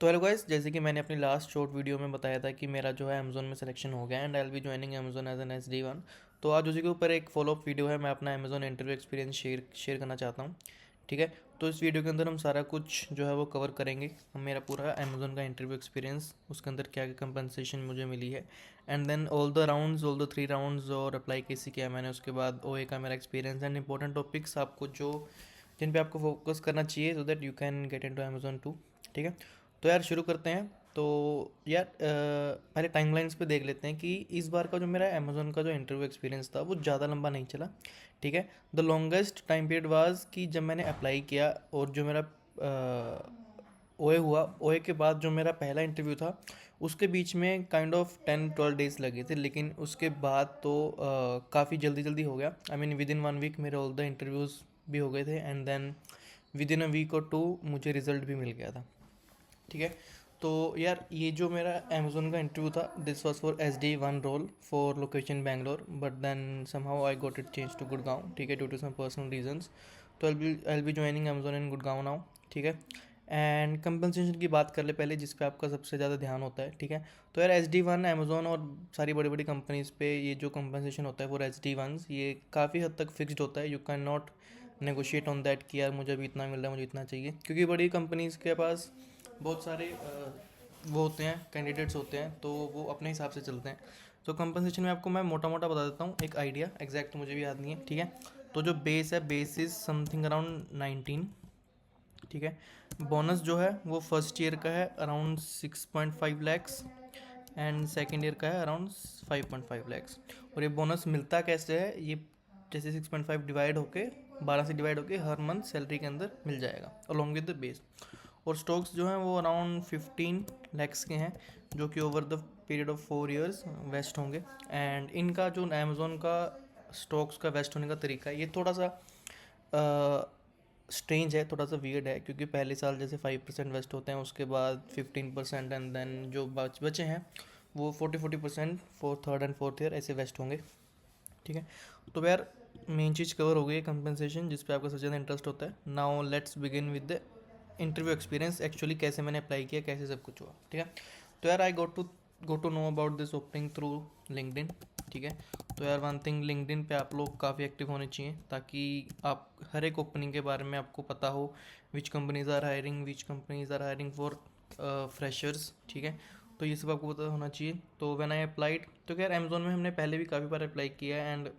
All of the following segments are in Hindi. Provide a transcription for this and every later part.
तो हेलो गाइस, जैसे कि मैंने अपनी लास्ट शॉर्ट वीडियो में बताया था कि मेरा जो है अमेज़ोन में सिलेक्शन हो गया and I will be joining Amazon as an SD1। तो आज उसी के ऊपर एक फॉलोअप वीडियो है। मैं अपना अमेज़ोन इंटरव्यू एक्सपीरियंस शेयर करना चाहता हूँ। ठीक है। तो इस वीडियो के अंदर हम सारा कुछ जो है वो कवर करेंगे। हम मेरा पूरा अमेज़ोन का इंटरव्यू एक्सपीरियंस, उसके अंदर क्या क्या कंपनसेशन मुझे मिली है, and then all the 3 rounds और अप्लाई कैसे किया मैंने, उसके बाद OA का मेरा एक्सपीरियंस एंड इंपॉर्टेंट टॉपिक्स आपको जो जिन पे आपको फोकस करना चाहिए so that you can get into Amazon too. ठीक है। तो यार शुरू करते हैं। तो यार पहले टाइमलाइंस पे देख लेते हैं कि इस बार का जो मेरा अमेज़ोन का जो इंटरव्यू एक्सपीरियंस था वो ज़्यादा लंबा नहीं चला। ठीक है। The longest time period was कि जब मैंने अप्लाई किया और जो मेरा ओए हुआ, ओए के बाद जो मेरा पहला इंटरव्यू था उसके बीच में काइंड ऑफ 10-12 डेज लगे थे, लेकिन उसके बाद तो काफ़ी जल्दी जल्दी हो गया। I mean within 1 week मेरे ऑल द इंटरव्यूज़ भी हो गए थे and then within a week और 2 मुझे रिज़ल्ट भी मिल गया था। ठीक है। तो यार ये जो मेरा अमेज़ोन का इंटरव्यू था, this was for SD1 role for location Bangalore, but then somehow I got it change to Gurgaon. ठीक है, due to some personal reasons. तो I be joining Amazon in Gurgaon now. ठीक है। एंड कंपनसेशन की बात कर ले पहले, जिस पे आपका सबसे ज़्यादा ध्यान होता है। ठीक है। तो यार SD1 अमेज़ोन और सारी बड़ी बड़ी कंपनीज़ पे ये जो कंपनसेशन होता है फॉर SD1s, ये काफ़ी हद तक फिक्स्ड होता है। You can not negotiate on that कि यार मुझे अभी इतना मिल रहा है, मुझे इतना चाहिए, क्योंकि बड़ी कंपनीज़ के पास बहुत सारे वो होते हैं, कैंडिडेट्स होते हैं, तो वो अपने हिसाब से चलते हैं। तो कंपनसेशन में आपको मैं मोटा मोटा बता देता हूँ, एक आइडिया, एग्जैक्ट मुझे भी याद नहीं है। ठीक है। तो जो बेस है, बेस इज समथिंग अराउंड 19। ठीक है। बोनस जो है वो फर्स्ट ईयर का है around 6.5 lakhs and second year का है अराउंड 5.5 लैक्स। और ये बोनस मिलता कैसे है, ये जैसे 6.5 डिवाइड होके 12 से डिवाइड होके हर मंथ सैलरी के अंदर मिल जाएगा अलॉन्ग विद द बेस। और स्टॉक्स जो हैं वो अराउंड 15 लैक्स के हैं, जो कि over the period of 4 years waste होंगे। एंड इनका जो अमेज़ोन का स्टॉक्स का वेस्ट होने का तरीका है, ये थोड़ा सा स्ट्रेंज है, थोड़ा सा वियर्ड है, क्योंकि पहले साल जैसे 5% वेस्ट होते हैं, उसके बाद 15% एंड देन जो बचे हैं वो 40% for third and fourth year ऐसे वेस्ट होंगे। ठीक है। तो यार मेन चीज़ कवर हो गई है, कंपनसेशन, जिस पे आपका सबसे ज़्यादा इंटरेस्ट होता है। Now let's begin with the interview experience, actually कैसे मैंने अप्लाई किया, कैसे सब कुछ हुआ। ठीक है। तो यार I go to know about this opening through LinkedIn. ठीक है। तो यार वन थिंग, लिंक्डइन पे आप लोग काफ़ी एक्टिव होने चाहिए, ताकि आप हर एक ओपनिंग के बारे में आपको पता हो, which companies are hiring, which companies are hiring for freshers. ठीक है। तो ये सब आपको पता होना चाहिए। तो व्हेन आई अप्लाइड, तो यार अमेज़ोन में हमने पहले भी काफ़ी बार अप्लाई किया है, एंड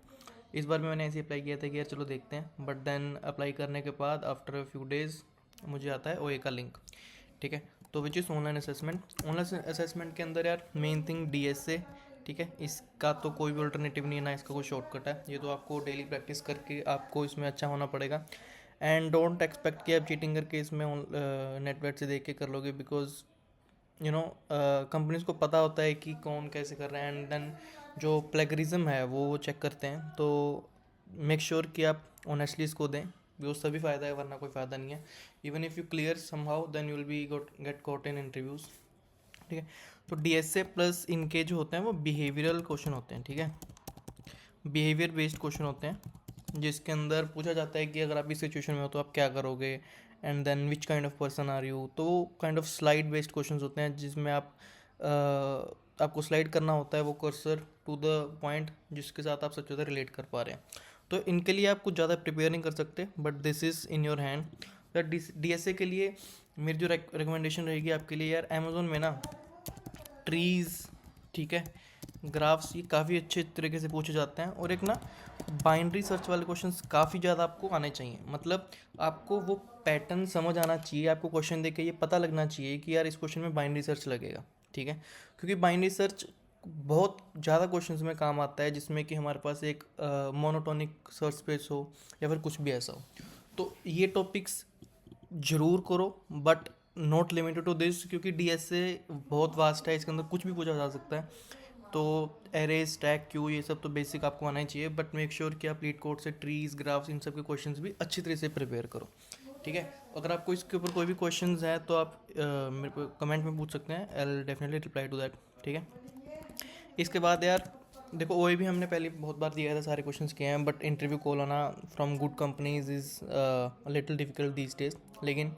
इस बार भी मैंने ऐसे अप्लाई किया था कि यार चलो देखते हैं। बट देन अप्लाई करने के बाद आफ्टर अ फ्यू डेज़ मुझे आता है OA का लिंक। ठीक है। तो which is online assessment. Online assessment के अंदर यार मेन थिंग DSA। ठीक है। इसका तो कोई भी अल्टरनेटिव नहीं है, ना इसका कोई शॉर्टकट है, ये तो आपको डेली प्रैक्टिस करके आपको इसमें अच्छा होना पड़ेगा। एंड डोंट एक्सपेक्ट कि आप चीटिंग करके इसमें नेट वेट से देख के कर लोगे, बिकॉज यू नो कंपनीज को पता होता है कि कौन कैसे कर रहा है, एंड देन जो प्लेगरिज्म है वो चेक करते हैं। तो मेक श्योर कि आप ऑनेस्टली इसको दें, भी उससे भी फ़ायदा है, वरना कोई फ़ायदा नहीं है। Even if you clear somehow then you will be get caught in interviews. ठीक है। तो DSA प्लस इनके जो होते हैं वो बिहेवियरल क्वेश्चन होते हैं। ठीक है। बिहेवियर बेस्ड क्वेश्चन होते हैं, जिसके अंदर पूछा जाता है कि अगर आप इस सिचुएशन में हो तो आप क्या करोगे, and then which kind of person are you. तो kind of slide based questions होते हैं, जिसमें आपको स्लाइड करना होता है वो कर्सर टू द पॉइंट जिसके साथ आप सबसे ज़्यादा रिलेट कर पा रहे हैं। तो इनके लिए आप कुछ ज़्यादा प्रिपेयर नहीं कर सकते, but this is in your hand. DSA के लिए मेरी जो रिकमेंडेशन रहेगी आपके लिए, यार अमेज़ोन में ना ट्रीज़, ठीक है, ग्राफ्स, ये काफ़ी अच्छे तरीके से पूछे जाते हैं। और एक ना बाइनरी सर्च वाले क्वेश्चंस काफ़ी ज़्यादा आपको आने चाहिए, मतलब आपको वो पैटर्न समझ आना चाहिए। आपको क्वेश्चन देख के ये पता लगना चाहिए कि यार इस क्वेश्चन में बाइनरी सर्च लगेगा। ठीक है। क्योंकि बाइनरी सर्च बहुत ज़्यादा क्वेश्चंस में काम आता है, जिसमें कि हमारे पास एक मोनोटोनिक सर्च स्पेस हो या फिर कुछ भी ऐसा हो। तो ये टॉपिक्स ज़रूर करो, but not limited to this, क्योंकि DSA बहुत वास्ट है, इसके अंदर कुछ भी पूछा जा सकता है। तो एरे, स्टैक, क्यू, ये सब तो बेसिक आपको आना ही चाहिए, बट मेक श्योर कि आप लीड कोड से ट्रीज, ग्राफ्स, इन सब के क्वेश्चंस भी अच्छी तरह से प्रिपेयर करो। ठीक है। अगर आपको इसके ऊपर कोई भी क्वेश्चंस है तो आप मेरे को कमेंट में पूछ सकते हैं, I will definitely reply to that. ठीक है। इसके बाद यार देखो, OA भी हमने पहले बहुत बार दिया था, सारे क्वेश्चंस किए हैं, बट इंटरव्यू कॉल आना from good companies is little difficult these days. लेकिन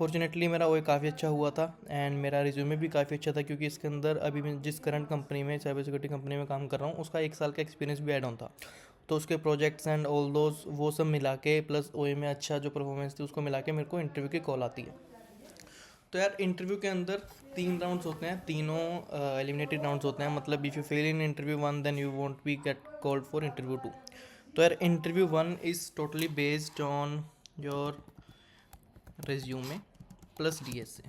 फॉर्चुनेटली मेरा वो काफ़ी अच्छा हुआ था एंड मेरा रिज्यूमे भी काफ़ी अच्छा था, क्योंकि इसके अंदर अभी मैं जिस करंट कंपनी में, साइबर सिक्योरिटी कंपनी में काम कर रहा हूँ, उसका 1 साल का एक्सपीरियंस भी ऐड ऑन था। तो उसके प्रोजेक्ट्स एंड ऑल दोज वो सब मिला के प्लस ओ में अच्छा जो परफॉर्मेंस थी उसको मिला के मेरे को इंटरव्यू की कॉल आती है। तो यार इंटरव्यू के अंदर 3 राउंड्स होते हैं, तीनों एलिमिनेटेड राउंड्स होते हैं। मतलब if you fail in interview 1 then you won't be get called for interview 2। तो यार interview 1 is totally based on your resume plus DSA,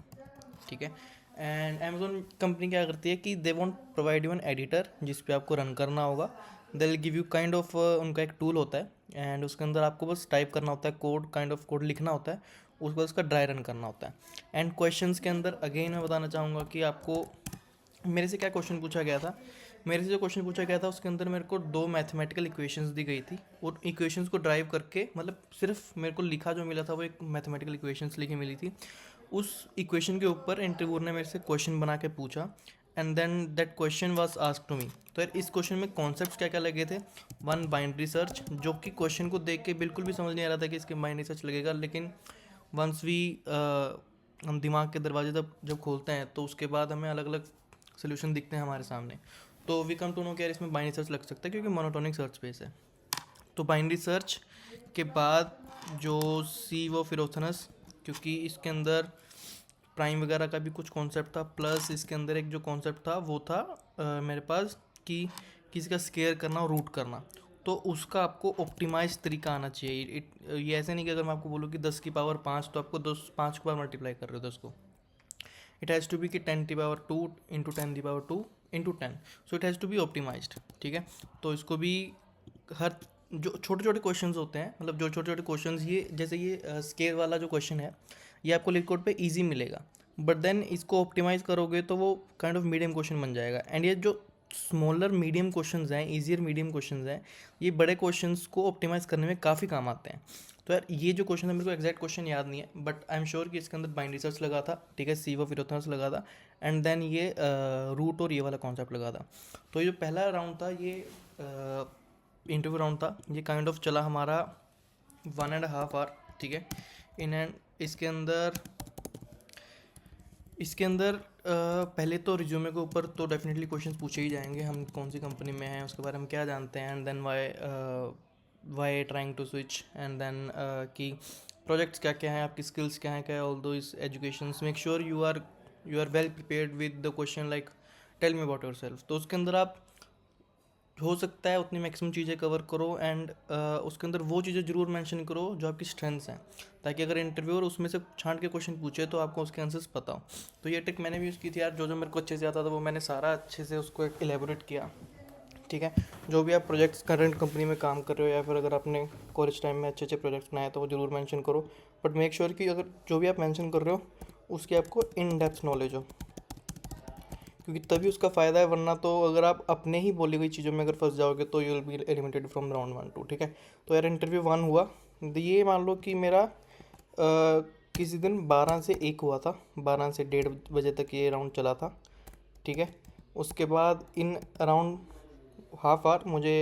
ठीक है। एंड अमेजोन कंपनी क्या करती है कि they won't provide you an editor जिस पे आपको रन करना होगा। They will give you kind of, उनका एक टूल होता है एंड उसके अंदर आपको बस टाइप करना होता है, कोड काइंड ऑफ कोड लिखना होता है, उसके बाद उसका ड्राई रन करना होता है। एंड क्वेश्चंस के अंदर अगेन मैं बताना चाहूँगा कि आपको मेरे से क्या क्वेश्चन पूछा गया था। मेरे से जो क्वेश्चन पूछा गया था उसके अंदर मेरे को 2 मैथमेटिकल इक्वेशंस दी गई थी, और इक्वेशंस को ड्राइव करके, मतलब सिर्फ मेरे को लिखा जो मिला था वो एक मैथमेटिकल इक्वेशंस लिखी मिली थी। उस इक्वेशन के ऊपर इंटरव्यूअर ने मेरे से क्वेश्चन बना के पूछा and then that question was asked to me. तो यार इस क्वेश्चन में कॉन्सेप्ट्स क्या क्या लगे थे। वन, बाइनरी सर्च, जो कि क्वेश्चन को देख के बिल्कुल भी समझ नहीं आ रहा था कि इसके बाइनरी सर्च लगेगा, लेकिन वंस वी हम दिमाग के दरवाजे जब जब खोलते हैं तो उसके बाद हमें अलग अलग सोल्यूशन दिखते हैं हमारे सामने। तो वी कम टू नो कि यार इसमें बाइनरी सर्च लग सकता है क्योंकि मोनोटोनिक सर्च स्पेस है। तो बाइनरी सर्च के बाद जो सी वो फिरोथनस, क्योंकि इसके अंदर प्राइम वगैरह का भी कुछ कॉन्सेप्ट था, प्लस इसके अंदर एक जो कॉन्सेप्ट था वो था मेरे पास कि किसी का स्केयर करना और रूट करना। तो उसका आपको ऑप्टिमाइज तरीका आना चाहिए। ये ऐसे नहीं कि अगर मैं आपको बोलूँ कि 10 की पावर 5 तो आपको 5 की पावर मल्टीप्लाई कर रहे हो 10 को। इट हैज़ टू बी कि 10 की पावर 2 इंटू 10 की power 2 into 10। So it has to be optimised, ठीक है। तो इसको भी हर जो छोटे छोटे क्वेश्चंस होते हैं, मतलब जो छोटे छोटे क्वेश्चंस, ये जैसे ये स्केल वाला जो क्वेश्चन है ये आपको लिट कोड पे इजी मिलेगा, बट देन इसको ऑप्टिमाइज़ करोगे तो वो काइंड ऑफ मीडियम क्वेश्चन बन जाएगा। एंड ये जो स्मॉलर मीडियम क्वेश्चंस हैं, ईजियर मीडियम क्वेश्चंस हैं, ये बड़े क्वेश्चंस को ऑप्टिमाइज़ करने में काफ़ी काम आते हैं। तो यार ये जो क्वेश्चन है मेरे को एग्जैक्ट क्वेश्चन याद नहीं है, बट आई एम श्योर कि इसके अंदर बाइनरी सर्च लगा था, ठीक है, सी व फिरोथनस लगा था, एंड देन ये रूट और ये वाला कॉन्सेप्ट लगा था। तो ये जो पहला राउंड था ये इंटरव्यू राउंड था, ये काइंड ऑफ चला हमारा 1.5 आवर, ठीक है। इन एंड इसके अंदर पहले तो रिज्यूमे के ऊपर तो डेफिनेटली क्वेश्चंस पूछे ही जाएंगे, हम कौन सी कंपनी में हैं, उसके बारे में क्या जानते हैं, and then why trying to switch, and then कि प्रोजेक्ट्स क्या क्या हैं, आपकी स्किल्स क्या हैं, क्या ऑल दो इस education. Make sure you are well prepared with the question like tell me about yourself. तो उसके अंदर आप हो सकता है उतनी मैक्सिमम चीज़ें कवर करो, एंड उसके अंदर वो चीज़ें ज़रूर मेंशन करो जो आपकी स्ट्रेंथ्स हैं, ताकि अगर इंटरव्यूअर उसमें से छांट के क्वेश्चन पूछे तो आपको उसके आंसर्स पता हो। तो ये ट्रिक मैंने भी यूज़ की थी यार, जो जो मेरे को अच्छे से आता था वो मैंने सारा अच्छे से उसको एलेबोरेट किया, ठीक है। जो भी आप प्रोजेक्ट्स करंट कंपनी में काम कर रहे हो या फिर अगर आपने कॉलेज टाइम में अच्छे अच्छे प्रोजेक्ट्स बनाए तो वो ज़रूर मेंशन करो, बट मेक श्योर कि अगर जो भी आप मेंशन कर रहे हो उसकी आपको इन डेप्थ नॉलेज हो, क्योंकि तभी उसका फ़ायदा है। वरना तो अगर आप अपने ही बोली हुई चीज़ों में अगर फंस जाओगे तो you will be eliminated from round 1-2, ठीक है। तो यार इंटरव्यू 1 हुआ, ये मान लो कि मेरा किसी दिन 12 से 1 हुआ था, 12 से 1:30 बजे तक ये राउंड चला था, ठीक है। उसके बाद इन अराउंड हाफ आवर मुझे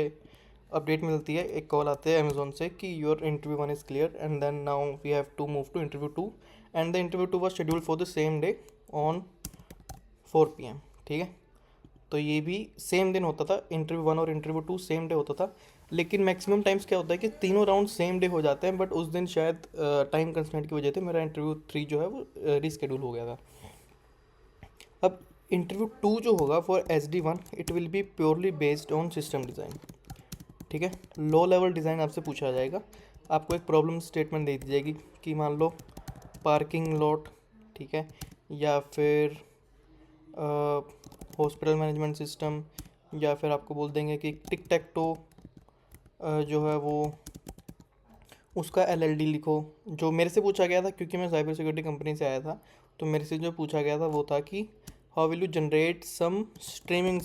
अपडेट मिलती है, एक कॉल आते हैं अमेजोन से कि your interview 1 is clear and then now we have to move to interview 2, and the interview 2 was scheduled for the same day on 4 PM, ठीक है। तो ये भी सेम दिन होता था, इंटरव्यू 1 और इंटरव्यू 2 सेम डे होता था, लेकिन मैक्सिमम टाइम्स क्या होता है कि तीनों राउंड सेम डे हो जाते हैं, बट उस दिन शायद टाइम कंस्ट्रेंट की वजह से मेरा इंटरव्यू 3 जो है वो रीस्केड्यूल हो गया था। अब इंटरव्यू 2 जो होगा for SD1 it will be purely based on system design, ठीक है। लो लेवल डिज़ाइन आपसे पूछा जाएगा, आपको एक प्रॉब्लम स्टेटमेंट दे दी जाएगी कि मान लो पार्किंग लॉट, ठीक है, या फिर हॉस्पिटल मैनेजमेंट सिस्टम, या फिर आपको बोल देंगे कि टिक टैक टो जो है वो उसका LLD लिखो। जो मेरे से पूछा गया था, क्योंकि मैं साइबर सिक्योरिटी कंपनी से आया था, तो मेरे से जो पूछा गया था वो था कि how will you generate some streaming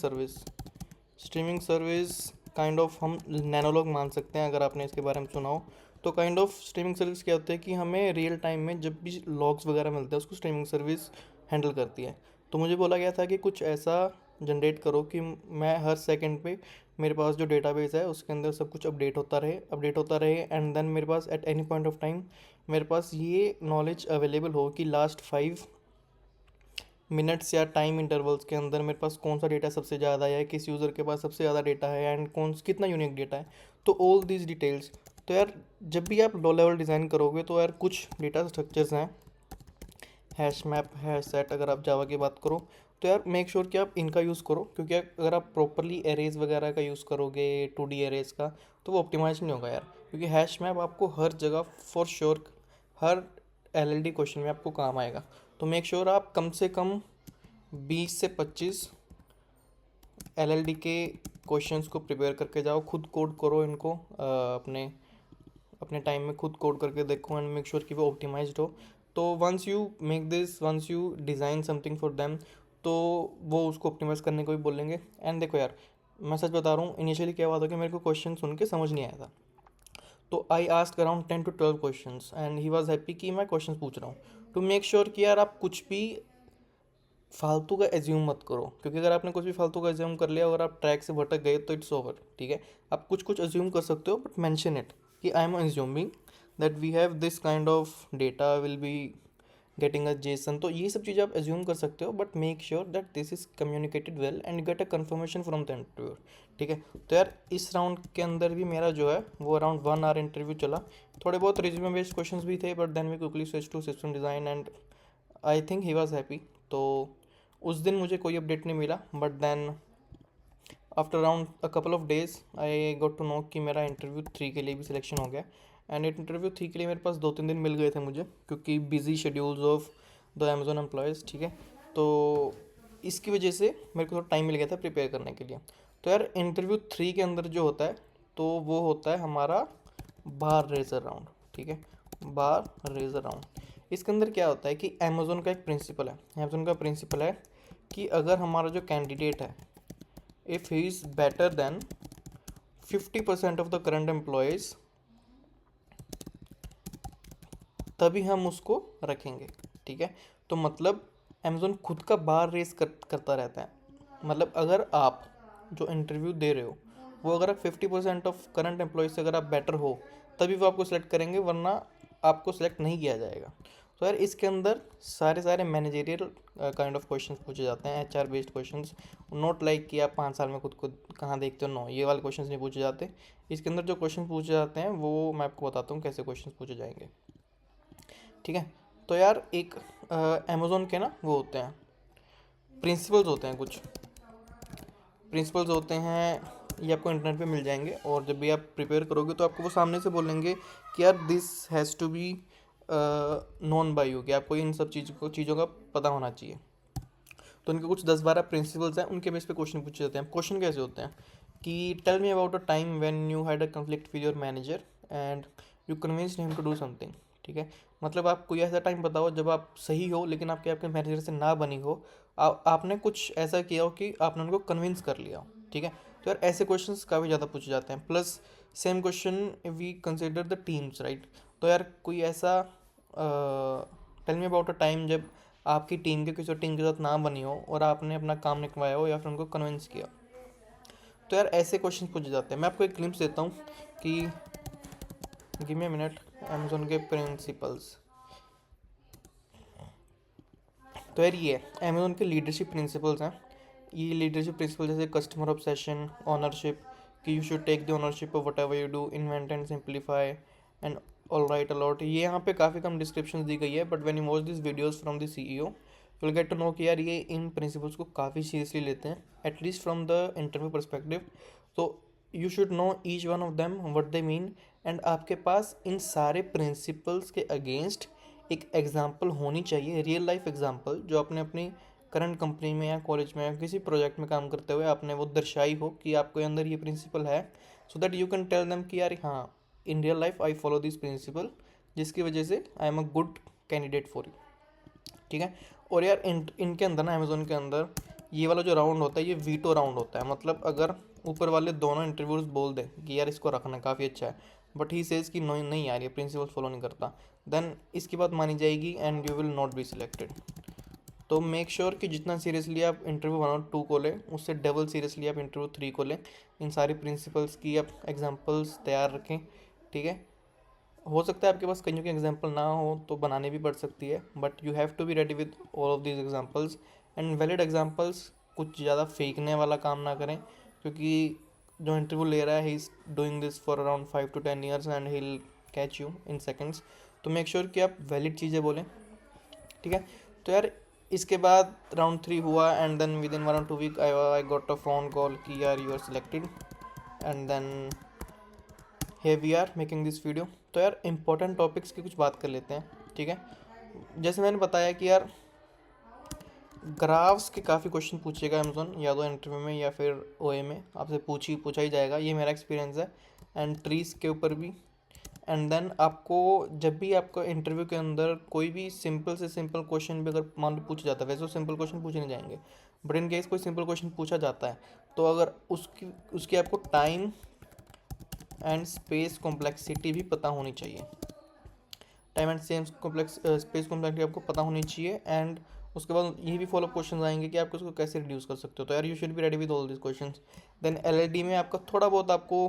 service kind of, हम नैनोलॉग मान सकते हैं अगर आपने इसके बारे में सुना हो। तो काइंड ऑफ स्ट्रीमिंग सर्विस क्या होता है कि हमें रियल टाइम में जब भी लॉग्स वगैरह मिलते हैं उसको स्ट्रीमिंग सर्विस हैंडल करती है। तो मुझे बोला गया था कि कुछ ऐसा जनरेट करो कि मैं हर सेकंड पे मेरे पास जो डेटाबेस है उसके अंदर सब कुछ अपडेट होता रहे, एंड देन मेरे पास at any point of time मेरे पास ये नॉलेज अवेलेबल हो कि लास्ट 5 मिनट्स या टाइम इंटरवल्स के अंदर मेरे पास कौन सा डेटा सबसे ज़्यादा है, किस यूज़र के पास सबसे ज़्यादा डेटा है एंड कितना यूनिक डेटा है, तो ऑल दीज डिटेल्स। तो यार जब भी आप लो लेवल डिज़ाइन करोगे तो यार कुछ डेटा स्ट्रक्चर्स हैं, हैश मैप, हैश सेट, अगर आप जावा की बात करो तो यार मेक श्योर कि आप इनका यूज़ करो, क्योंकि अगर आप प्रॉपरली एरेज वगैरह का यूज़ करोगे 2D एरेज का तो वो ऑप्टिमाइज नहीं होगा यार, क्योंकि हैश मैप आपको हर जगह for sure her LLD question में आपको काम आएगा। तो मेक श्योर आप कम से कम 20 से 25 LLD के क्वेश्चंस को प्रिपेयर करके जाओ, खुद कोड करो इनको, अपने अपने टाइम में खुद कोड करके देखो एंड मेक श्योर कि वो ऑप्टिमाइज्ड हो। तो once you design something for them तो वो उसको ऑप्टिमाइज करने को भी बोलेंगे। एंड देखो यार मैं सच बता रहा हूँ, इनिशियली क्या हुआ था कि मेरे को क्वेश्चन सुन के समझ नहीं आया था, तो I ask around 10 to 12 questions and he was happy कि मैं क्वेश्चन पूछ रहा हूँ। टू मेक श्योर कि यार आप कुछ भी फालतू का एज्यूम मत करो, क्योंकि अगर आपने कुछ भी फालतू का एज्यूम कर लिया और आप ट्रैक से भटक गए तो इट्स ओवर। ठीक है, आप कुछ कुछ एज्यूम कर सकते हो बट मेंशन इट कि I am assuming that we have this kind of data will be getting a JSON. तो ये सब चीज़ें आप एज्यूम कर सकते हो but make sure that this is communicated well and get a confirmation from the interviewer. ठीक है, तो यार इस राउंड के अंदर भी मेरा जो है वो अराउंड 1 आवर इंटरव्यू चला। थोड़े बहुत रिज्यूमे बेस्ड क्वेश्चन भी थे but then we quickly switch to system design and I think he was happy. तो उस दिन मुझे कोई अपडेट नहीं मिला but then after around a couple of days I got to know कि मेरा इंटरव्यू 3 के लिए भी सिलेक्शन हो गया। एंड इंटरव्यू 3 के लिए मेरे पास 2-3 दिन मिल गए थे मुझे, क्योंकि busy schedules of the Amazon employees. ठीक है, तो इसकी वजह से मेरे को थोड़ा टाइम मिल गया था प्रिपेयर करने के लिए। तो यार इंटरव्यू 3 के अंदर जो होता है तो वो होता है हमारा बार रेजर राउंड। ठीक है, बार रेजर राउंड, इसके अंदर क्या होता है कि अमेजोन का एक प्रिंसिपल है, अमेजोन का प्रिंसिपल है कि अगर हमारा जो कैंडिडेट है if he is better than 50% of the current employees तभी हम उसको रखेंगे। ठीक है, तो मतलब अमेजोन खुद का बार रेस करता रहता है। मतलब अगर आप जो इंटरव्यू दे रहे हो वो अगर आप 50% ऑफ करंट एम्प्लॉयज से अगर आप बेटर हो तभी वो आपको सेलेक्ट करेंगे, वरना आपको सेलेक्ट नहीं किया जाएगा। तो यार इसके अंदर सारे सारे मैनेजेरियल काइंड ऑफ क्वेश्चंस पूछे जाते हैं, HR based questions. Note like कि आप 5 साल में खुद को कहाँ देखते हो, नो, ये वाले क्वेश्चंस नहीं पूछे जाते। इसके अंदर जो क्वेश्चन पूछे जाते हैं वो मैं आपको बताता हूँ कैसे क्वेश्चन पूछे जाएंगे। ठीक है, तो यार एक अमेज़ोन के ना वो होते हैं प्रिंसिपल्स, होते हैं कुछ प्रिंसिपल्स होते हैं, ये आपको इंटरनेट पे मिल जाएंगे और जब भी आप प्रिपेयर करोगे तो आपको वो सामने से बोलेंगे कि यार this has to be known by you, कि आपको इन सब चीज़ों का पता होना चाहिए। तो उनके कुछ 10-12 प्रिंसिपल्स हैं, उनके बेस पे क्वेश्चन पूछे जाते हैं। क्वेश्चन कैसे होते हैं कि tell me about a time when you had a conflict with your manager and you convinced him to do something. ठीक है, मतलब आप कोई ऐसा टाइम बताओ जब आप सही हो लेकिन आपके आपके मैनेजर से ना बनी हो, आपने कुछ ऐसा किया हो कि आपने उनको कन्विंस कर लिया हो। ठीक है, तो यार ऐसे क्वेश्चंस काफ़ी ज़्यादा पूछे जाते हैं। Plus same question we consider the teams, right. तो यार कोई ऐसा tell me about a time जब आपकी टीम के किसी टीम के साथ ना बनी हो और आपने अपना काम निकलवाया हो या फिर उनको कन्विंस किया। तो यार ऐसे क्वेश्चन पूछे जाते हैं। मैं आपको एक ग्लिम्स देता हूँ कि give me a minute, Amazon के प्रिंसिपल्स। तो यार ये अमेजोन के लीडरशिप प्रिंसिपल्स हैं। ये लीडरशिप प्रिंसिपल जैसे कस्टमर ऑब्सेशन, ओनरशिप, कि you should take the ownership of whatever you do, invent and simplify and all right a lot. ये यहाँ पे काफ़ी कम डिस्क्रिप्शन दी गई है but when you watch this videos from the CEO you will get to know कि यार ये इन प्रिंसिपल्स को काफ़ी सीरियसली लेते हैं, at least from the interview perspective. तो you should know each one of them what they mean and आपके पास इन सारे प्रिंसिपल्स के अगेंस्ट एक एग्जाम्पल होनी चाहिए, रियल लाइफ एग्जाम्पल, जो आपने अपनी करंट कंपनी में या कॉलेज में या किसी प्रोजेक्ट में काम करते हुए आपने वो दर्शाई हो कि आपके अंदर ये प्रिंसिपल है, so that you can tell them कि यार हाँ in real life I follow this principle, जिसकी वजह से I am a good candidate for you. ठीक है, और यार इनके अंदर ना अमेजोन के अंदर ये वाला जो राउंड होता है ये वीटो राउंड होता है। मतलब अगर ऊपर वाले दोनों इंटरव्यूज बोल दें कि यार इसको रखना काफ़ी अच्छा है बट ही सेज कि नहीं नहीं यार ये प्रिंसिपल फॉलो नहीं करता, देन इसकी बात मानी जाएगी and you will not be selected. तो मेक श्योर कि जितना सीरियसली आप इंटरव्यू 1 और 2 को लें उससे डबल सीरियसली आप इंटरव्यू 3 को लें। इन सारी प्रिंसिपल्स की आप एग्जांपल्स तैयार रखें। ठीक है, हो सकता है आपके पास कईयों के एग्जाम्पल ना हो तो बनाने भी पड़ सकती है, but you have to be ready with all of these examples and valid examples. कुछ ज़्यादा फेंकने वाला काम ना करें, क्योंकि जो इंटरव्यू ले रहा है he is doing this for around 5 to 10 years and he will catch you in seconds. तो मेक श्योर कि आप वैलिड चीज़ें बोलें, ठीक है। तो यार इसके बाद राउंड 3 हुआ and then within 1 or 2 week I got a phone call कि यार you are selected and then here we are making this video. तो यार इंपॉर्टेंट टॉपिक्स की कुछ बात कर लेते हैं, ठीक है। जैसे मैंने बताया कि यार ग्राफ्स के काफ़ी क्वेश्चन पूछेगा अमेजोन, या तो इंटरव्यू में या फिर ओए में आपसे पूछा ही जाएगा, ये मेरा एक्सपीरियंस है। एंड ट्रीज के ऊपर भी। एंड देन आपको जब भी आपको इंटरव्यू के अंदर कोई भी सिंपल से सिंपल क्वेश्चन भी अगर मान लो पूछा जाता है, वैसे तो सिंपल क्वेश्चन पूछे नहीं जाएंगे, बट इन केस कोई सिंपल क्वेश्चन पूछा जाता है तो अगर उसकी उसकी आपको टाइम एंड स्पेस कॉम्प्लेक्सिटी भी पता होनी चाहिए। टाइम एंड स्पेस कॉम्प्लेक्सिटी आपको पता होनी चाहिए। एंड उसके बाद ये भी फॉलोअप क्वेश्चन आएंगे कि आप उसको कैसे रिड्यूस कर सकते हो। तो यार you should be ready with all this question. Then LLD में आपका थोड़ा बहुत आपको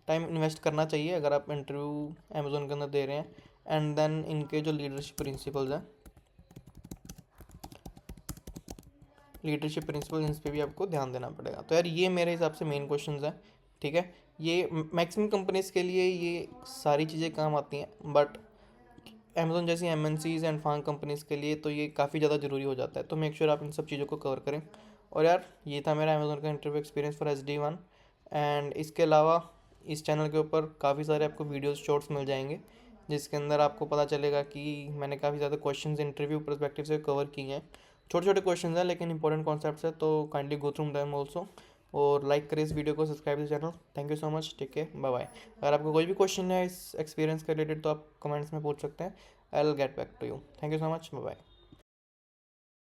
टाइम इन्वेस्ट करना चाहिए अगर आप इंटरव्यू अमेजोन के अंदर दे रहे हैं। एंड देन इनके जो लीडरशिप प्रिंसिपल इन पर भी आपको ध्यान देना पड़ेगा। तो यार ये मेरे हिसाब से मेन क्वेश्चन हैं, ठीक है। ये मैक्सिमम कंपनीज़ के लिए ये सारी चीज़ें काम आती हैं, बट अमेजोन जैसी एमएनसीज एंड फार्म कंपनीज़ के लिए तो ये काफ़ी ज़्यादा ज़रूरी हो जाता है। तो मेक श्योर आप इन सब चीज़ों को कवर करें। और यार ये था मेरा अमेजोन का interview experience for SD1। And इसके अलावा इस चैनल के ऊपर काफ़ी सारे आपको वीडियोस शॉर्ट्स मिल जाएंगे, जिसके अंदर आपको पता चलेगा कि मैंने काफ़ी ज़्यादा क्वेश्चंस इंटरव्यू परस्पेक्टिव से कवर किए हैं। छोटे छोटे क्वेश्चंस हैं लेकिन इंपॉर्टेंट कॉन्सेप्ट्स है, तो kindly go through them also. और लाइक करें इस वीडियो को, subscribe the channel. Thank you so much, take care, bye bye. अगर आपको कोई भी क्वेश्चन है इस एक्सपीरियंस के रिलेटेड तो आप कमेंट्स में पूछ सकते हैं। I will get back to you. Thank you so much, bye bye.